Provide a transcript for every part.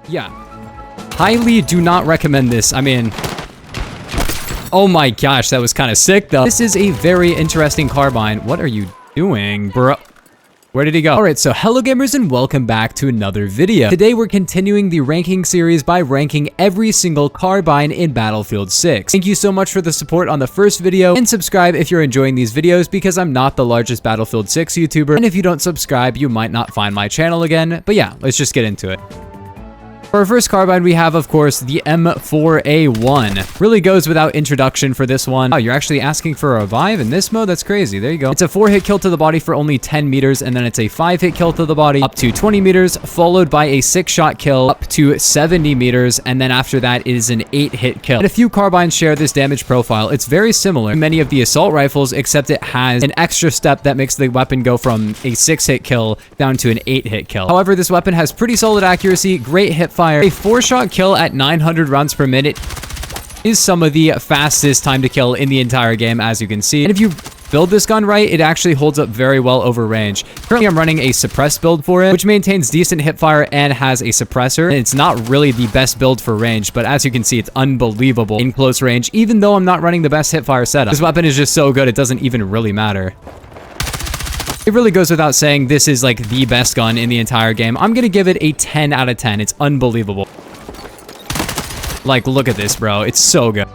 Yeah. Highly do not recommend this. I mean, oh my gosh, that was kind of sick though. This is a very interesting carbine. What are you doing, bro? Where did he go? Alright, so hello gamers and welcome back to another video. Today we're continuing the ranking series by ranking every single carbine in Battlefield 6. Thank you so much for the support on the first video, and subscribe if you're enjoying these videos because I'm not the largest Battlefield 6 YouTuber, and if you don't subscribe, you might not find my channel again. But yeah, let's just get into it. For our first carbine, we have, of course, the M4A1. Really goes without introduction for this one. Oh, you're actually asking for a revive in this mode? That's crazy. There you go. It's a 4-hit kill to the body for only 10 meters, and then it's a 5-hit kill to the body up to 20 meters, followed by a 6-shot kill up to 70 meters, and then after that, it is an 8-hit kill. And a few carbines share this damage profile. It's very similar to many of the assault rifles, except it has an extra step that makes the weapon go from a 6-hit kill down to an 8-hit kill. However, this weapon has pretty solid accuracy, great hip fire. A 4-shot kill at 900 rounds per minute is some of the fastest time to kill in the entire game, as you can see. And if you build this gun right, it actually holds up very well over range. Currently, I'm running a suppressed build for it, which maintains decent hip fire and has a suppressor. And it's not really the best build for range, but as you can see, it's unbelievable in close range, even though I'm not running the best hip fire setup. This weapon is just so good, it doesn't even really matter. It really goes without saying this is like the best gun in the entire game. I'm gonna give it a 10 out of 10. It's unbelievable. Like, look at this, bro. It's so good.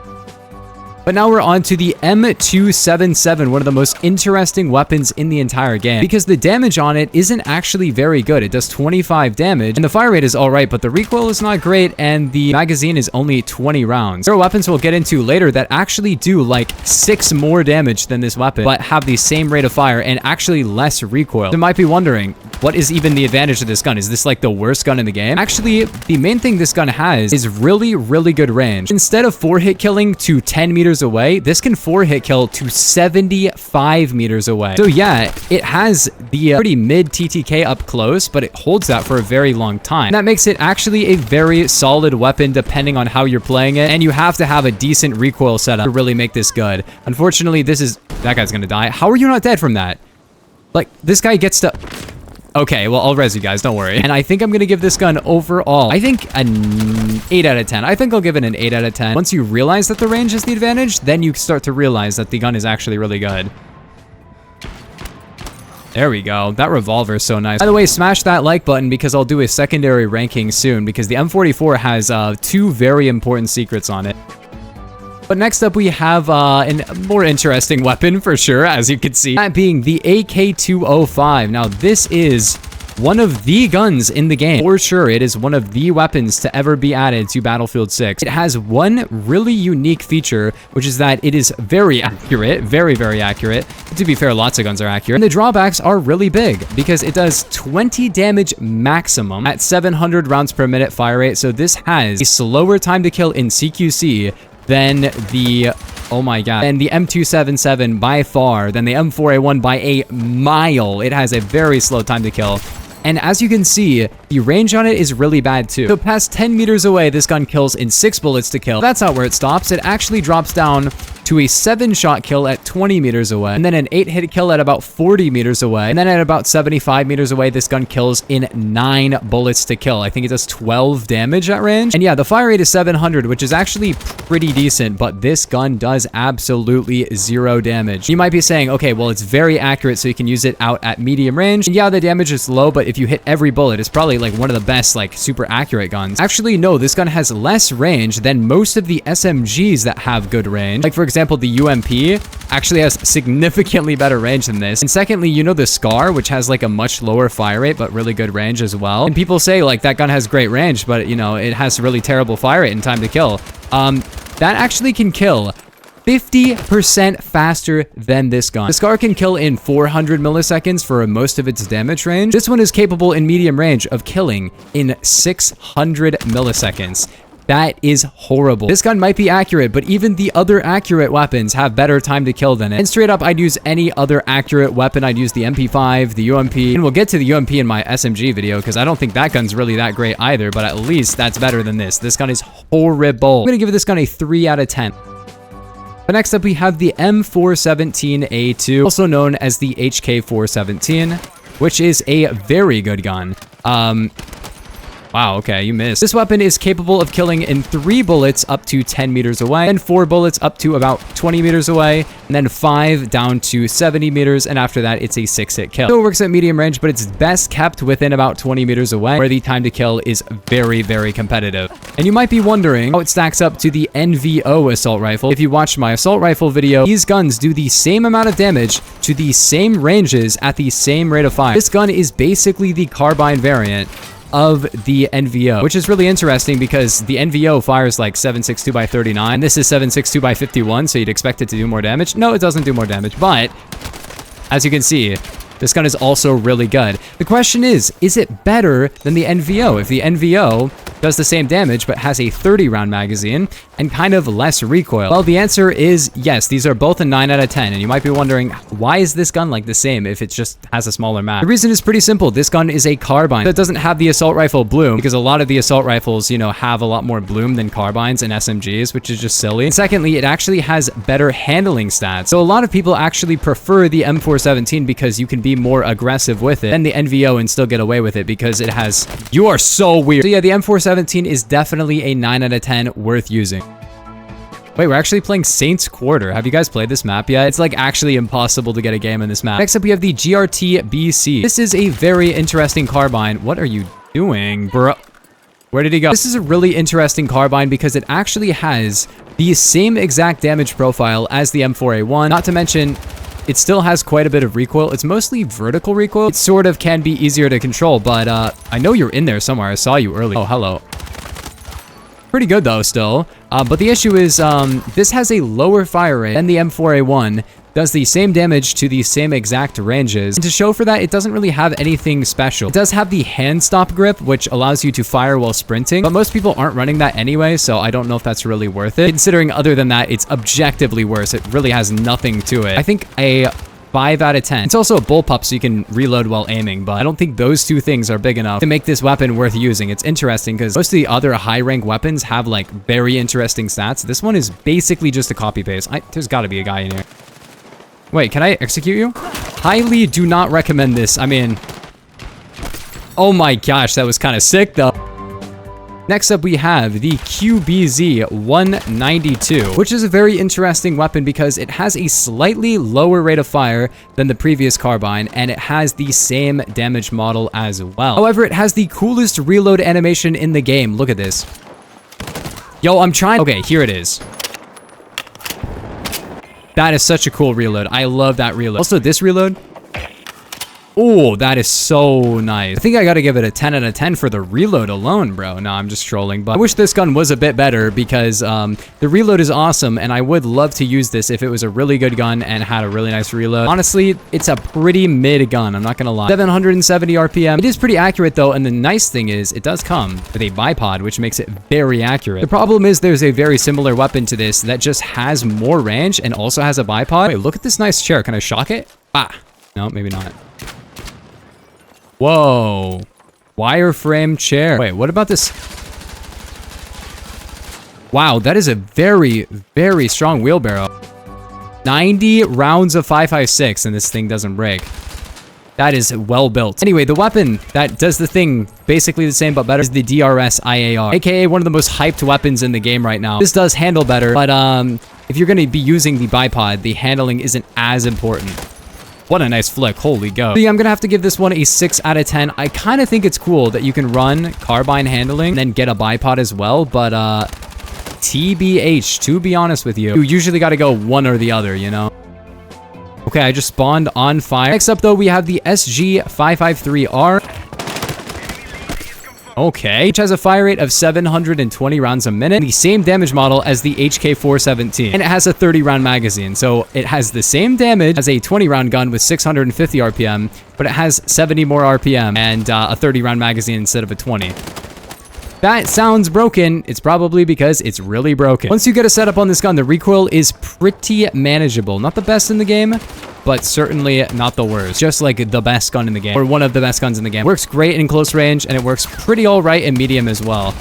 But now we're on to the M277, one of the most interesting weapons in the entire game, because the damage on it isn't actually very good. It does 25 damage, and the fire rate is alright, but the recoil is not great, and the magazine is only 20 rounds. There are weapons we'll get into later that actually do like 6 more damage than this weapon, but have the same rate of fire and actually less recoil. You might be wondering, what is even the advantage of this gun? Is this like the worst gun in the game? Actually, the main thing this gun has is really, really good range. Instead of 4-hit killing to 10 meters away, this can 4-hit kill to 75 meters away. So yeah, it has the pretty mid TTK up close, but it holds that for a very long time. And that makes it actually a very solid weapon depending on how you're playing it, and you have to have a decent recoil setup to really make this good. Unfortunately, that guy's gonna die. How are you not dead from that? Like, this guy gets to... Okay, well, I'll res you guys, don't worry. And I think I'm gonna give this gun overall, I think an 8 out of 10. I think I'll give it an 8 out of 10. Once you realize that the range is the advantage, then you start to realize that the gun is actually really good. There we go. That revolver is so nice. By the way, smash that like button because I'll do a secondary ranking soon, because the M44 has 2 very important secrets on it. But next up, we have a more interesting weapon for sure, as you can see, that being the AK205. Now, this is one of the guns in the game. For sure, it is one of the weapons to ever be added to Battlefield 6. It has one really unique feature, which is that it is very accurate, very, very accurate. But to be fair, lots of guns are accurate. And the drawbacks are really big because it does 20 damage maximum at 700 rounds per minute fire rate. So this has a slower time to kill in CQC than the, oh my god, than the M277 by far, than the M4A1 by a mile. It has a very slow time to kill. And as you can see, the range on it is really bad too. So past 10 meters away, this gun kills in 6 bullets to kill. That's not where it stops. It actually drops down to a 7-shot kill at 20 meters away, and then an 8-hit kill at about 40 meters away, and then at about 75 meters away, this gun kills in 9 bullets to kill. I think it does 12 damage at range. And yeah, the fire rate is 700, which is actually pretty decent, but this gun does absolutely 0 damage. You might be saying, okay, well, it's very accurate, so you can use it out at medium range. And yeah, the damage is low, but if you hit every bullet, it's probably like one of the best, like, super accurate guns. Actually, no, this gun has less range than most of the SMGs that have good range. Like, for example, the UMP actually has significantly better range than this. And secondly, you know the SCAR, which has like a much lower fire rate, but really good range as well. And people say like that gun has great range, but you know, it has really terrible fire rate and time to kill. That actually can kill 50% faster than this gun. The SCAR can kill in 400 milliseconds for most of its damage range. This one is capable in medium range of killing in 600 milliseconds. That is horrible. This gun might be accurate, but even the other accurate weapons have better time to kill than it. And straight up, I'd use any other accurate weapon. I'd use the MP5, the UMP, and we'll get to the UMP in my SMG video because I don't think that gun's really that great either, but at least that's better than this. This gun is horrible. I'm gonna give this gun a 3 out of 10. But next up, we have the M417A2, also known as the HK417, which is a very good gun. Wow, okay, you missed. This weapon is capable of killing in 3 bullets up to 10 meters away, and 4 bullets up to about 20 meters away, and then 5 down to 70 meters, and after that, it's a 6-hit kill. So it works at medium range, but it's best kept within about 20 meters away, where the time to kill is very, very competitive. And you might be wondering how it stacks up to the NVO assault rifle. If you watched my assault rifle video, these guns do the same amount of damage to the same ranges at the same rate of fire. This gun is basically the carbine variant of the NVO, which is really interesting because the NVO fires like 7.62 by 39. This is 7.62 by 51, so you'd expect it to do more damage. No, it doesn't do more damage, but as you can see, this gun is also really good. The question is it better than the NVO? If the NVO does the same damage but has a 30-round magazine and kind of less recoil? Well, the answer is yes. These are both a 9 out of 10, and you might be wondering, why is this gun like the same if it just has a smaller mag? The reason is pretty simple. This gun is a carbine that doesn't have the assault rifle bloom, because a lot of the assault rifles, you know, have a lot more bloom than carbines and SMGs, which is just silly. And secondly, it actually has better handling stats. So a lot of people actually prefer the M417 because you can be more aggressive with it than the NVO and still get away with it because it has... You are so weird. So yeah, the M417 is definitely a 9 out of 10 worth using. Wait, we're actually playing Saints Quarter. Have you guys played this map yet? It's like actually impossible to get a game in this map. Next up, we have the GRT-BC. This is a very interesting carbine. What are you doing, bro? Where did he go? This is a really interesting carbine because it actually has the same exact damage profile as the M4A1. Not to mention, it still has quite a bit of recoil. It's mostly vertical recoil. It sort of can be easier to control, but I know you're in there somewhere. I saw you earlier. Oh, hello. Pretty good though still. But the issue is this has a lower fire rate than the M4A1, does the same damage to the same exact ranges. And to show for that, it doesn't really have anything special. It does have the hand stop grip, which allows you to fire while sprinting, but most people aren't running that anyway, so I don't know if that's really worth it. Considering other than that, it's objectively worse. It really has nothing to it. I think a 5 out of 10. It's also a bullpup, so you can reload while aiming, but I don't think those two things are big enough to make this weapon worth using. It's interesting because most of the other high-rank weapons have like very interesting stats. This one is basically just a copy-paste. There's got to be a guy in here. Wait, can I execute you? Highly do not recommend this. I mean, oh my gosh, that was kind of sick though. Next up, we have the QBZ-192, which is a very interesting weapon because it has a slightly lower rate of fire than the previous carbine, and it has the same damage model as well. However, it has the coolest reload animation in the game. Look at this. Yo, I'm trying... Okay, here it is. That is such a cool reload. I love that reload. Also, this reload... Oh, that is so nice. I think I gotta give it a 10 out of 10 for the reload alone, bro. No, I'm just trolling, but I wish this gun was a bit better because the reload is awesome, and I would love to use this if it was a really good gun and had a really nice reload. Honestly, it's a pretty mid gun, I'm not gonna lie. 770 RPM. It is pretty accurate though, and the nice thing is it does come with a bipod, which makes it very accurate. The problem is there's a very similar weapon to this that just has more range and also has a bipod. Wait, look at this nice chair. Can I shock it? Ah, no, maybe not. Whoa. Wireframe chair. Wait, what about this? Wow, that is a very, very strong wheelbarrow. 90 rounds of 5.56 and this thing doesn't break. That is well built. Anyway, the weapon that does the thing basically the same but better is the DRS-IAR, aka one of the most hyped weapons in the game right now. This does handle better, but if you're going to be using the bipod, the handling isn't as important. What a nice flick. Holy go. So yeah, I'm going to have to give this one a 6 out of 10. I kind of think it's cool that you can run carbine handling and then get a bipod as well, but TBH, to be honest with you, you usually got to go one or the other, you know? Okay, I just spawned on fire. Next up, though, we have the SG-553R. Okay, which has a fire rate of 720 rounds a minute, the same damage model as the AK205, and it has a 30-round magazine, so it has the same damage as a 20-round gun with 650 RPM, but it has 70 more RPM and a 30-round magazine instead of a 20. That sounds broken. It's probably because it's really broken. Once you get a setup on this gun, the recoil is pretty manageable. Not the best in the game, but certainly not the worst. Just like the best gun in the game, or one of the best guns in the game. Works great in close range, and it works pretty all right in medium as well.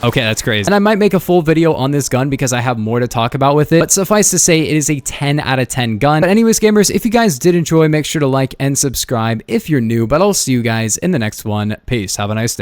Okay, that's crazy. And I might make a full video on this gun because I have more to talk about with it. But suffice to say, it is a 10 out of 10 gun. But anyways, gamers, if you guys did enjoy, make sure to like and subscribe if you're new. But I'll see you guys in the next one. Peace. Have a nice day.